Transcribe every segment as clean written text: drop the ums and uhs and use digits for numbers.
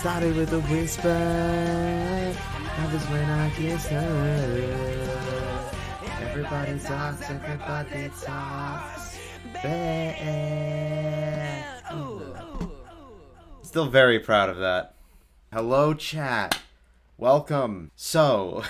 Started with a whisper. That was when I kissed her. Everybody talks, everybody talks. Still very proud of that. Hello, chat. Welcome. So,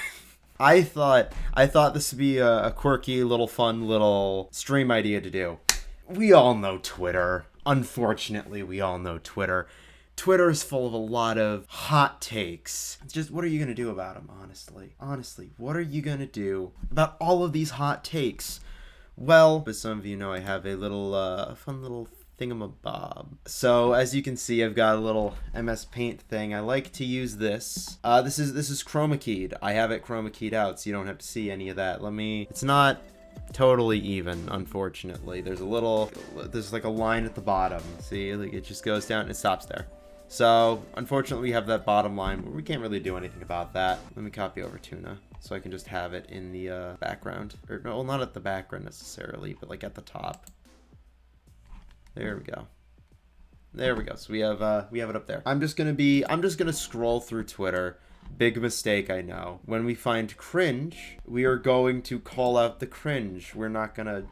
I thought this would be a quirky, little fun, little stream idea to do. We all know Twitter. Unfortunately, we all know Twitter. Twitter is full of a lot of hot takes. It's just, what are you going to do about them, honestly? Honestly, what are you going to do about all of these hot takes? Well, as some of you know, I have a little, fun little thingamabob. So, as you can see, I've got a little MS Paint thing. I like to use this. This is chroma keyed. I have it chroma keyed out, so you don't have to see any of that. It's not totally even, unfortunately. There's like a line at the bottom. See, like it just goes down and it stops there. So, unfortunately, we have that bottom line, but we can't really do anything about that. Let me copy over Tuna, so I can just have it in the background. Or, no, not at the background necessarily, but like at the top. There we go. There we go. So we have it up there. I'm just gonna scroll through Twitter. Big mistake, I know. When we find cringe, we are going to call out the cringe. We're not gonna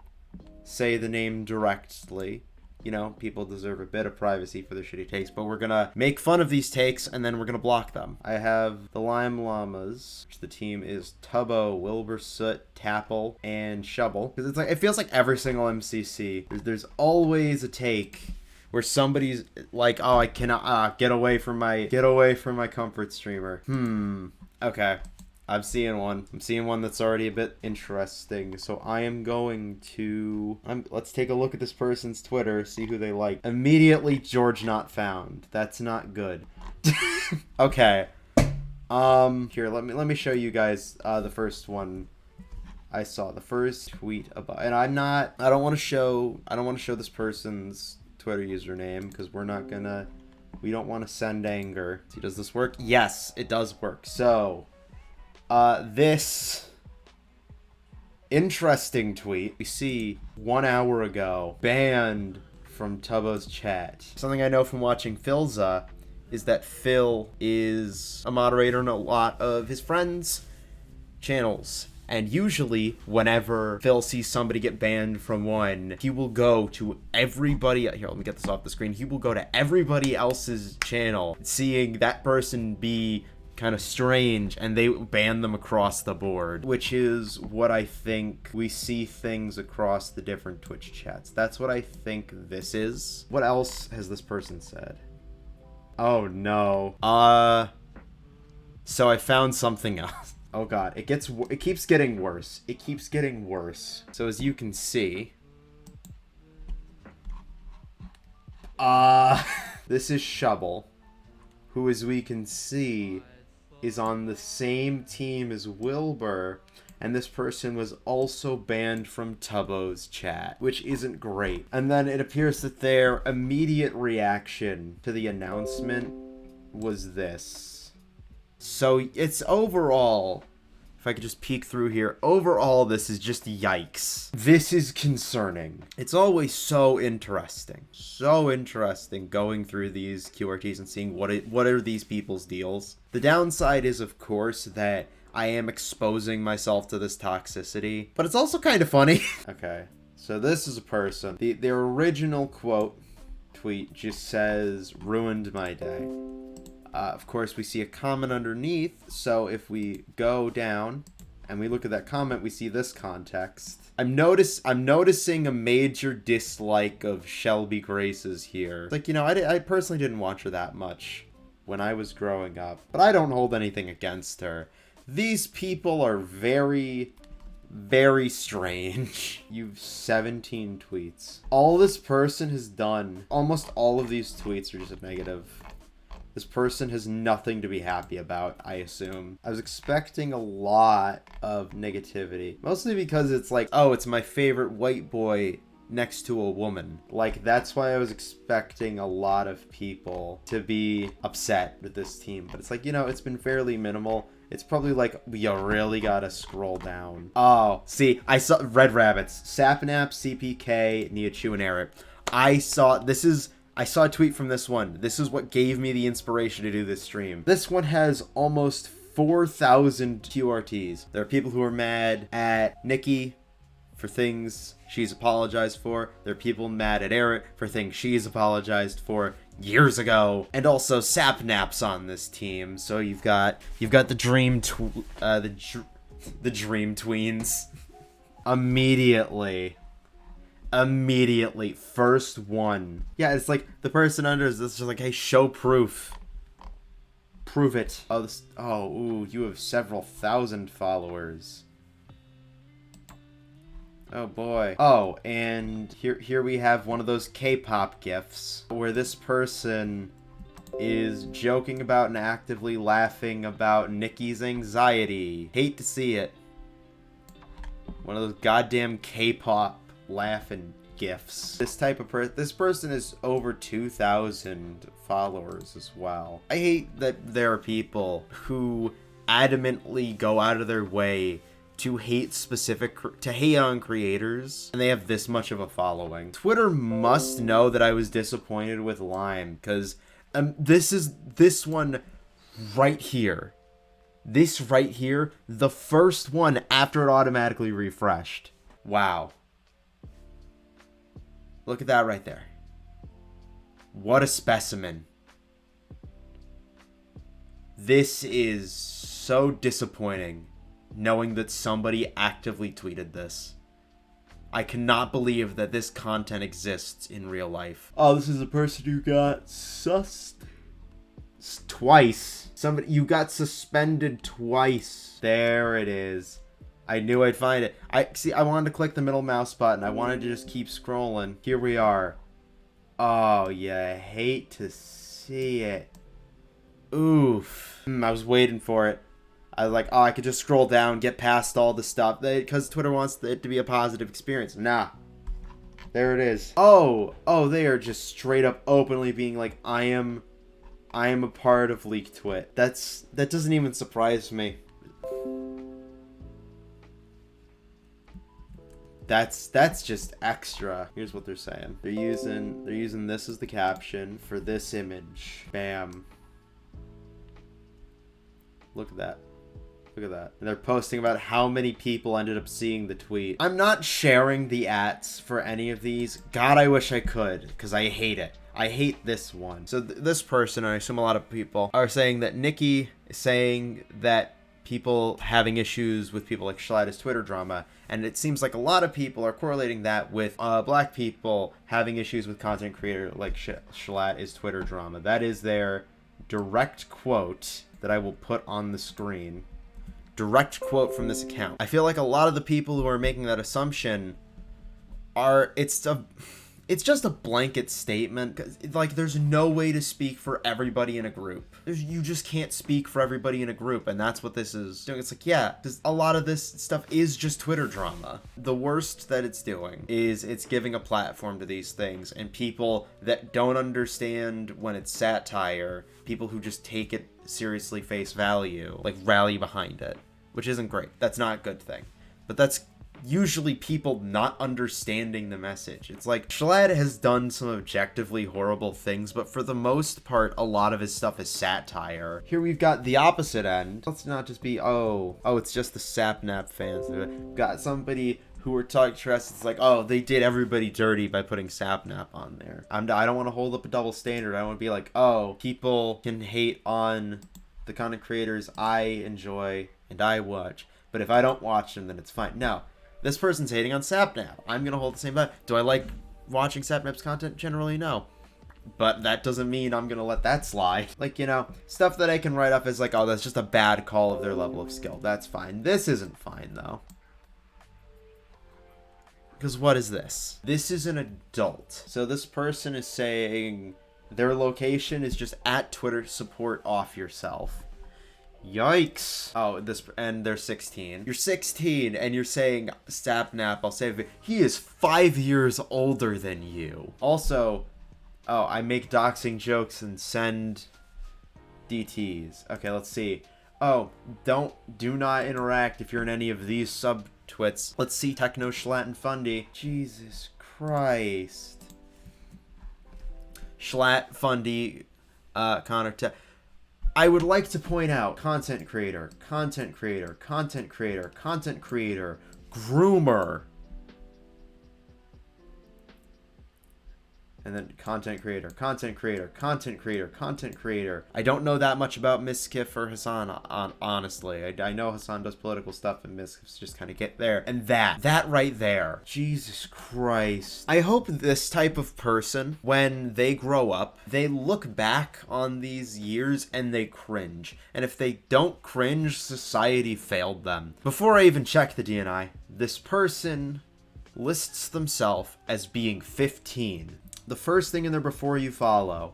say the name directly. You know, people deserve a bit of privacy for their shitty takes, but we're gonna make fun of these takes and then we're gonna block them. I have the Lime Llamas, which the team is Tubbo, Wilbur Soot, Tapple, and Shovel. Because it feels like every single MCC, there's always a take where somebody's like, oh, I cannot get away from my comfort streamer. Okay. I'm seeing one that's already a bit interesting. So I am going to let's take a look at this person's Twitter, see who they like. Immediately George not found. That's not good. Okay. Here, let me show you guys the first one I saw, the first tweet about, and I don't want to show this person's Twitter username because we don't want to send anger. See, does this work? Yes, it does work. So, this interesting tweet we see 1 hour ago, banned from Tubbo's chat. Something I know from watching Philza is that Phil is a moderator in a lot of his friends' channels. And usually, whenever Phil sees somebody get banned from one, he will go to everybody. Here, let me get this off the screen. He will go to everybody else's channel, seeing that person be kind of strange, and they ban them across the board, which is what I think we see things across the different Twitch chats. That's what I think this is. What else has this person said? Oh no. So I found something else. Oh god, it keeps getting worse. It keeps getting worse. So as you can see, this is Shovel, who, as we can see, is on the same team as Wilbur, and this person was also banned from Tubbo's chat, which isn't great. And then it appears that their immediate reaction to the announcement was this. So it's overall, if I could just peek through here, overall this is just yikes. This is concerning. It's always so interesting going through these QRTs and seeing what are these people's deals. The downside is, of course, that I am exposing myself to this toxicity, but it's also kind of funny. Okay, so this is a person. Their original tweet just says, "Ruined my day." Of course, we see a comment underneath, so if we go down and we look at that comment, we see this context. I'm noticing a major dislike of Shelby Grace's here. Like, you know, I personally didn't watch her that much when I was growing up, but I don't hold anything against her. These people are very, very strange. You've 17 tweets. All this person has done, almost all of these tweets are just a negative. This person has nothing to be happy about, I assume. I was expecting a lot of negativity. Mostly because it's like, oh, it's my favorite white boy next to a woman. Like, that's why I was expecting a lot of people to be upset with this team. But it's like, you know, it's been fairly minimal. It's probably like, you really gotta scroll down. Oh, see, I saw Red Rabbits. Sapnap, CPK, Niachu, and Eric. I saw, this is I saw a tweet from this one. This is what gave me the inspiration to do this stream. This one has almost 4,000 QRTs. There are people who are mad at Nikki for things she's apologized for. There are people mad at Eric for things she's apologized for years ago. And also Sapnaps on this team. So you've got the dream tweens. Immediately, first one. Yeah, it's like the person under is just like, hey, show proof. Prove it. Ooh, you have several thousand followers. Oh boy. Oh, and here we have one of those K-pop gifs where this person is joking about and actively laughing about Nikki's anxiety. Hate to see it. One of those goddamn K-pop laughing gifs. This person is over 2,000 followers as well. I hate that there are people who adamantly go out of their way to hate on creators, and they have this much of a following. Twitter must know that I was disappointed with Lime, because this one right here. This right here, the first one after it automatically refreshed. Wow. Look at that right there. What a specimen. This is so disappointing, knowing that somebody actively tweeted this. I cannot believe that this content exists in real life. Oh, this is a person who got sussed twice. You got suspended twice. There it is. I knew I'd find it. I wanted to click the middle mouse button. I wanted to just keep scrolling. Here we are. Oh, yeah, I hate to see it. Oof. I was waiting for it. I was like, oh, I could just scroll down, get past all the stuff. Because Twitter wants it to be a positive experience. Nah. There it is. Oh, they are just straight up openly being like, I am a part of Leak Twit. That doesn't even surprise me. That's just extra. Here's what they're saying. They're using this as the caption for this image. Bam. Look at that. Look at that. And they're posting about how many people ended up seeing the tweet. I'm not sharing the ats for any of these. God, I wish I could, because I hate it. I hate this one. So this person, I assume a lot of people, are saying that Nikki is saying that people having issues with people like Schlatt is Twitter drama. And it seems like a lot of people are correlating that with black people having issues with content creator like Schlatt is Twitter drama. That is their direct quote that I will put on the screen. Direct quote from this account. I feel like a lot of the people who are making that assumption it's just a blanket statement. 'Cause, like, there's no way to speak for everybody in a group. You just can't speak for everybody in a group, and that's what this is doing. It's like, yeah, because a lot of this stuff is just Twitter drama. The worst that it's doing is it's giving a platform to these things, and people that don't understand when it's satire, people who just take it seriously face value, like, rally behind it, which isn't great. That's not a good thing. But that's usually people not understanding the message. It's like, Schlatt has done some objectively horrible things, but for the most part, a lot of his stuff is satire. Here we've got the opposite end. Let's not just be, it's just the Sapnap fans. We've got somebody who were talking trash. It's like, oh, they did everybody dirty by putting Sapnap on there. I don't want to hold up a double standard. I want to be like, oh, people can hate on the content creators I enjoy and I watch, but if I don't watch them, then it's fine. No. This person's hating on Sapnap. I'm going to hold the same vibe. Do I like watching Sapnap's content? Generally, no. But that doesn't mean I'm going to let that slide. Like, stuff that I can write off as like, oh, that's just a bad call of their level of skill. That's fine. This isn't fine, though. Because what is this? This is an adult. So this person is saying their location is just at Twitter support off yourself. Yikes. Oh, and they're 16. You're 16 and you're saying Sapnap, I'll say he is 5 years older than you. Also, I make doxing jokes and send DTs. Okay, let's see. Oh, do not interact if you're in any of these sub-twits. Let's see Techno, Schlatt, and Fundy. Jesus Christ. Schlatt, Fundy, Connor. I would like to point out content creator, content creator, content creator, content creator, groomer. And then content creator, content creator, content creator, content creator. I don't know that much about Miskiff or Hassan, honestly. I know Hassan does political stuff and Miskiff's just kind of get there. And that right there. Jesus Christ. I hope this type of person, when they grow up, they look back on these years and they cringe. And if they don't cringe, society failed them. Before I even check the DNI, this person lists themselves as being 15. The first thing in there before you follow,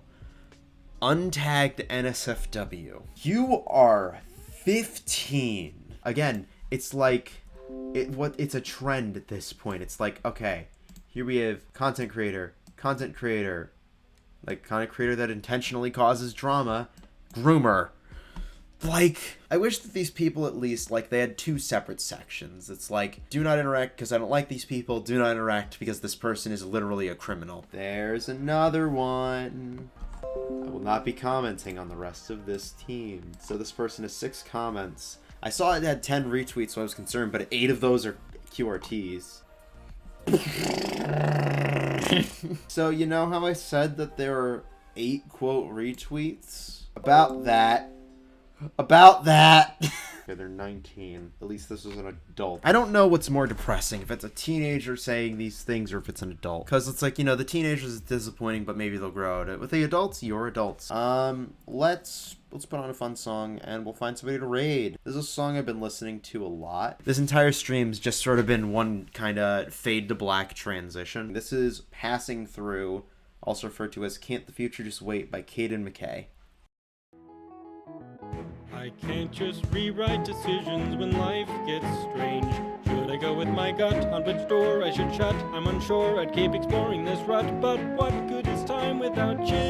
untagged NSFW. You are 15. Again, it's like, it's a trend at this point. It's like, okay, here we have content creator, like content creator that intentionally causes drama, groomer. Like, I wish that these people at least, like, they had two separate sections. It's like, do not interact because I don't like these people. Do not interact because this person is literally a criminal. There's another one. I will not be commenting on the rest of this team. So this person has 6 comments. I saw it had 10 retweets, so I was concerned, but 8 of those are QRTs. So, you know how I said that there are 8 quote retweets? About that. Okay, they're 19. At least this is an adult. I don't know what's more depressing, if it's a teenager saying these things or if it's an adult. Because it's like, you know, the teenagers is disappointing, but maybe they'll grow out of it. With the adults, you're adults. Let's put on a fun song and we'll find somebody to raid. This is a song I've been listening to a lot. This entire stream's just sort of been one kind of fade to black transition. This is Passing Through, also referred to as Can't the Future Just Wait by Kaden MacKay. I can't just rewrite decisions when life gets strange. Should I go with my gut on which door I should shut? I'm unsure, I'd keep exploring this rut. But what good is time without change?